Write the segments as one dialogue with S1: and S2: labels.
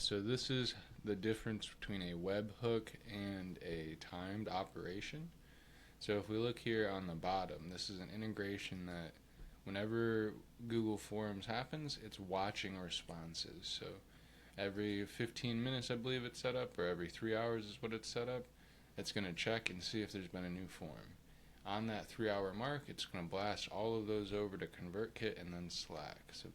S1: So this is the difference between a webhook and a timed operation. So if we look here on the bottom, this is an integration that whenever Google Forms happens, it's watching responses. So every 15 minutes, I believe it's set up, or every 3 hours is what it's set up, it's going to check and see if there's been a new form. On that 3 hour mark, it's going to blast all of those over to ConvertKit and then Slack. So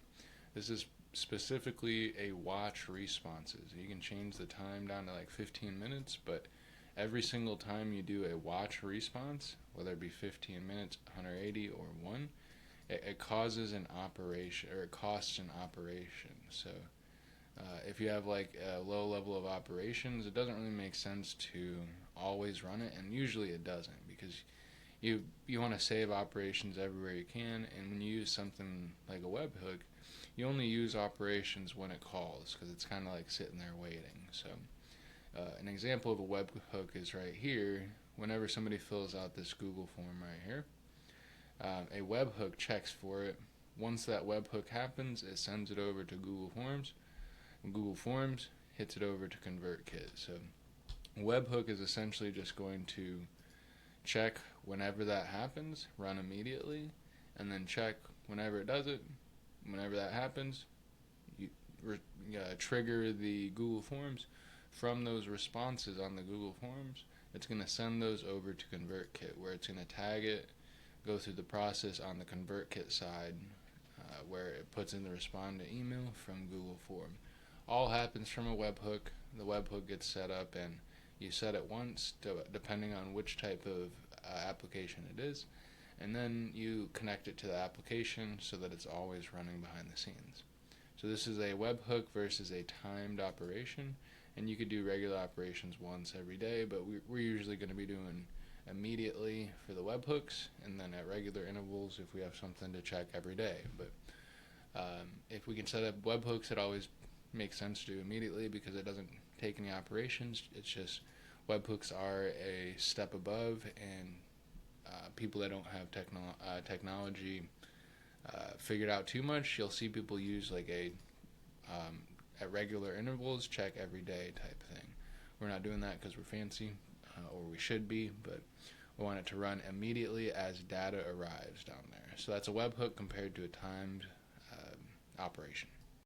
S1: this is specifically a watch responses. You can change the time down to like 15 minutes, but every single time you do a watch response, whether it be 15 minutes, 180, or 1, it causes an operation, or it costs an operation. So if you have like a low level of operations, it doesn't really make sense to always run it, and usually it doesn't, because you want to save operations everywhere you can, and when you use something like a webhook, you only use operations when it calls, because it's kind of like sitting there waiting. So an example of a webhook is right here. Whenever somebody fills out this Google form right here, a webhook checks for it. Once that webhook happens, it sends it over to Google Forms. Google Forms hits it over to ConvertKit. So webhook is essentially just going to check whenever that happens, run immediately, and then check whenever it does it. Whenever that happens, you trigger the Google Forms. From those responses on the Google Forms, it's going to send those over to ConvertKit, where it's going to tag it, go through the process on the ConvertKit side, where it puts in the respond to email from Google Form. All happens from a webhook. The webhook gets set up, and you set it once, depending on which type of application it is, and then you connect it to the application so that it's always running behind the scenes. So this is a webhook versus a timed operation, and you could do regular operations once every day, but we're usually going to be doing immediately for the webhooks, and then at regular intervals if we have something to check every day. But if we can set up webhooks, it always makes sense to do immediately because it doesn't take any operations. It's just webhooks are a step above, and people that don't have technology figured out too much, you'll see people use like at regular intervals, check every day type thing. We're not doing that because we're fancy, or we should be, but we want it to run immediately as data arrives down there. So that's a webhook compared to a timed operation.